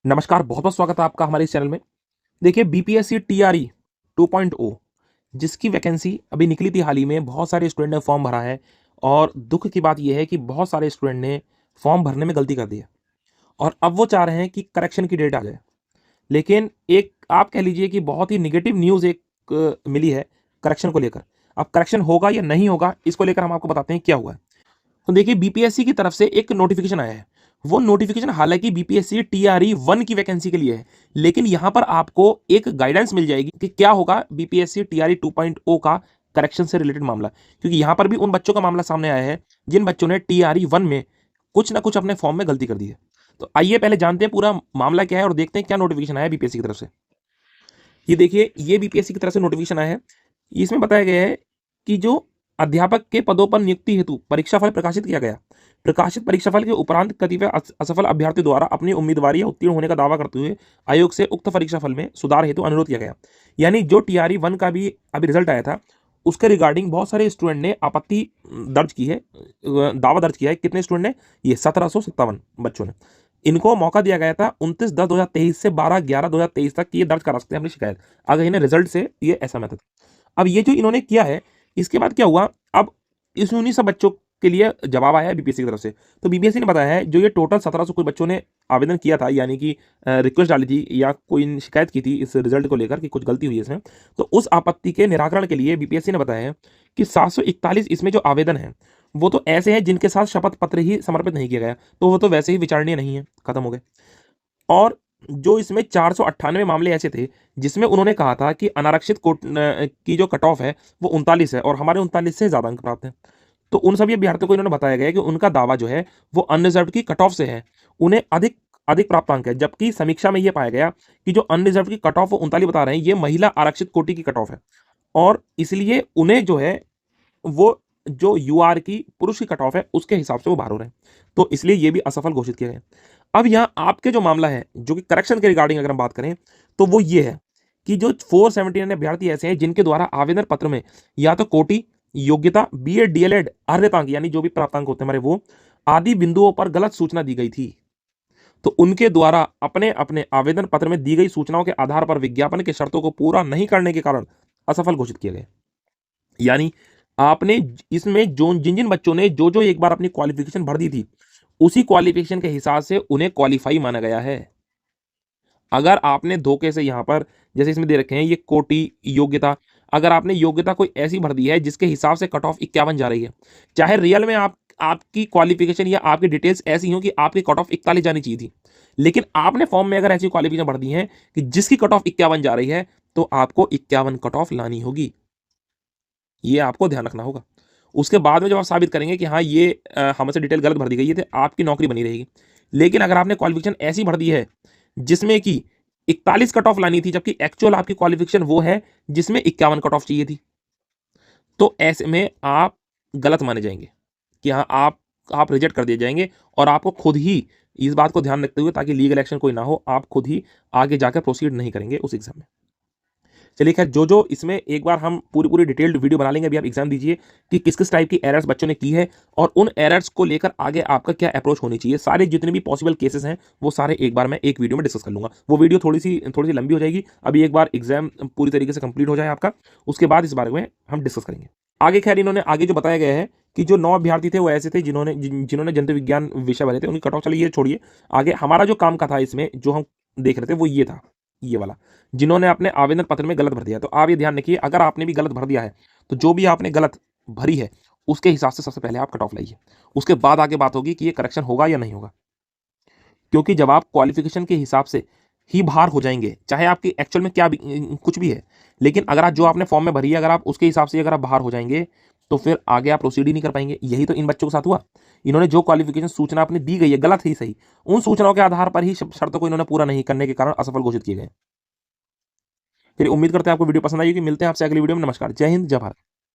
नमस्कार, बहुत बहुत स्वागत है आपका हमारे इस चैनल में। देखिए बीपीएससी टीआरई 2.0 जिसकी वैकेंसी अभी निकली थी हाल ही में, बहुत सारे स्टूडेंट ने फॉर्म भरा है और दुख की बात यह है कि बहुत सारे स्टूडेंट ने फॉर्म भरने में गलती कर दी है और अब वो चाह रहे हैं कि करेक्शन की डेट आ जाए। लेकिन एक आप कह लीजिए कि बहुत ही निगेटिव न्यूज़ एक मिली है करेक्शन को लेकर। अब करेक्शन होगा या नहीं होगा, इसको लेकर हम आपको बताते हैं क्या हुआ है। तो देखिए बीपीएससी की तरफ से एक नोटिफिकेशन आया है। वो नोटिफिकेशन हालांकि बीपीएससी टीआरई 1 की वैकेंसी के लिए है, लेकिन यहां पर आपको एक गाइडेंस मिल जाएगी कि क्या होगा बीपीएससी टीआरई 2.0 का करेक्शन से रिलेटेड मामला, क्योंकि यहां पर भी उन बच्चों का मामला सामने आया है जिन बच्चों ने टीआरई 1 में कुछ ना कुछ अपने फॉर्म में गलती कर दी है। तो आइए पहले जानते हैं पूरा मामला क्या है और देखते हैं क्या नोटिफिकेशन आया बीपीएससी की तरफ से। ये देखिए, ये बीपीएससी की तरफ से नोटिफिकेशन आया है। इसमें बताया गया है कि जो अध्यापक के पदों पर नियुक्ति हेतु परीक्षाफल प्रकाशित किया गया। प्रकाशित परीक्षाफल के उपरांत कतिपय असफल अभ्यर्थी द्वारा अपनी उम्मीदवारी या उत्तीर्ण होने का दावा करते हुए आयोग से उक्त परीक्षाफल में सुधार हेतु अनुरोध किया गया। यानी जो टीआरई 1 का भी अभी रिजल्ट आया था, उसके रिगार्डिंग बहुत सारे स्टूडेंट ने आपत्ति दर्ज की है, दावा दर्ज किया है। कितने स्टूडेंट ने? ये 1757 बच्चों ने। इनको मौका दिया गया था 29/10/2023 से 12/11/2023 तक ये दर्ज करा सकते हैं अपनी शिकायत, अगर इन्हें रिजल्ट से ये ऐसा मेथड। अब ये जो इन्होंने किया है, इसके बाद क्या हुआ? अब इस उन्हीं सब बच्चों के लिए जवाब आया है बीपीएससी की तरफ से। तो बीपीएससी ने बताया है जो ये टोटल 1700 कोई बच्चों ने आवेदन किया था, यानी कि रिक्वेस्ट डाली थी या कोई शिकायत की थी इस रिजल्ट को लेकर कि कुछ गलती हुई है इसमें, तो उस आपत्ति के निराकरण के लिए बीपीएससी ने बताया है कि 741 इसमें जो आवेदन है वो तो ऐसे हैं जिनके साथ शपथ पत्र ही समर्पित नहीं किया गया, तो वो तो वैसे ही विचारणीय नहीं है, खत्म हो गए। और जो इसमें 498 मामले ऐसे थे जिसमें उन्होंने कहा था कि अनारक्षित कोट की जो कट ऑफ है वो 39 है और हमारे 39 से ज़्यादा अंक प्राप्त हैं। तो उन सभी अभ्यर्थियों को इन्होंने बताया गया कि उनका दावा जो है वो अनरिजर्व की कट ऑफ से है, उन्हें अधिक अधिक प्राप्त अंक है। जबकि समीक्षा में यह पाया गया कि जो अनरिजर्व की कट ऑफ वो 39 बता रहे हैं, ये महिला आरक्षित कोटि की कट ऑफ है और इसलिए उन्हें जो है वो जो यूआर की पुरुष की कट ऑफ है उसके हिसाब से वो बाहर हो रहे हैं, तो इसलिए ये भी असफल घोषित किया गया। अब यहाँ आपके जो मामला है जो कि करेक्शन के रिगार्डिंग अगर हम बात करें, तो वो ये है कि जो 479 अभ्यर्थी ऐसे हैं जिनके द्वारा आवेदन पत्र में या तो कोटि, योग्यता, बीएड, डीएलएड, अर्हतांक यानी जो भी प्राप्तांक होते हैं हमारे वो आदि बिंदुओं पर गलत सूचना दी गई थी, तो उनके द्वारा अपने अपने आवेदन पत्र में दी गई सूचनाओं के आधार पर विज्ञापन के शर्तों को पूरा नहीं करने के कारण असफल घोषित किए गए। यानी आपने इसमें जो जिन जिन बच्चों ने जो जो एक बार अपनी क्वालिफिकेशन भर दी थी, उसी क्वालिफिकेशन के हिसाब से उन्हें क्वालिफाई माना गया है। अगर आपने धोखे से यहां पर जैसे इसमें दे रखे हैं ये कोटि, योग्यता, अगर आपने योग्यता कोई ऐसी भर दी है जिसके हिसाब से कट ऑफ 51 जा रही है, चाहे रियल में आपकी क्वालिफिकेशन या आपकी डिटेल्स ऐसी हो कि आपकी कट ऑफ 41 जानी चाहिए थी, लेकिन आपने फॉर्म में अगर ऐसी क्वालिफिकेशन भर दी है कि जिसकी कट ऑफ 51 जा रही है, तो आपको 51 कट ऑफ लानी होगी। ये आपको ध्यान रखना होगा। उसके बाद में जब आप साबित करेंगे कि हाँ ये हमसे डिटेल गलत भर दी गई है, तो आपकी नौकरी बनी रहेगी। लेकिन अगर आपने क्वालिफिकेशन ऐसी भर दी है जिसमें कि 41 कट ऑफ लानी थी, जबकि एक्चुअल आपकी क्वालिफिकेशन वो है जिसमें 51 कट ऑफ चाहिए थी, तो ऐसे में आप गलत माने जाएंगे कि हाँ आप रिजेक्ट कर दिए जाएंगे और आपको खुद ही इस बात को ध्यान रखते हुए, ताकि लीगल एक्शन कोई ना हो, आप खुद ही आगे जाकर प्रोसीड नहीं करेंगे उस एग्जाम में। चलिए खैर, जो जो इसमें एक बार हम पूरी पूरी डिटेल्ड वीडियो बना लेंगे। अभी आप एग्जाम दीजिए कि किस किस टाइप की एरर्स बच्चों ने की है और उन एरर्स को लेकर आगे आपका क्या अप्रोच होनी चाहिए। सारे जितने भी पॉसिबल केसेस हैं वो सारे एक बार मैं एक वीडियो में डिस्कस कर लूंगा। वो वीडियो थोड़ी सी लंबी हो जाएगी। अभी एक बार एग्जाम पूरी तरीके से कंप्लीट हो जाए आपका, उसके बाद इस बारे में हम डिस्कस करेंगे आगे। खैर, इन्होंने आगे जो बताया गया है कि जो 9 अभ्यर्थी थे वो ऐसे थे जिन्होंने जंतु विज्ञान विषय भरे थे, उनकी कट ऑफ। चलिए ये छोड़िए, आगे हमारा जो काम का था इसमें जो हम देख रहे थे वो ये था, ये वाला, जिन्होंने अपने आवेदन पत्र में गलत भर दिया। तो आप ये ध्यान रखिए, अगर आपने भी गलत भर दिया है तो जो भी आपने गलत भरी है उसके हिसाब से सबसे पहले आप कट ऑफ लाइए। उसके बाद आगे बात होगी कि ये करेक्शन होगा या नहीं होगा, क्योंकि जब आप क्वालिफिकेशन के हिसाब से ही बाहर हो जाएंगे, चाहे आपकी एक्चुअल में क्या भी कुछ भी है, लेकिन अगर आप जो आपने फॉर्म में भरी है अगर आप उसके हिसाब से अगर आप बाहर हो जाएंगे तो फिर आगे आप प्रोसीड ही नहीं कर पाएंगे। यही तो इन बच्चों के साथ हुआ। इन्होंने जो क्वालिफिकेशन सूचना अपनी दी गई है, गलत ही सही, उन सूचनाओं के आधार पर ही शर्तों को इन्होंने पूरा नहीं करने के कारण असफल घोषित किए गए। फिर उम्मीद करते हैं आपको वीडियो पसंद आई होगी। मिलते हैं आपसे अगली वीडियो में। नमस्कार, जय हिंद, जय भारत।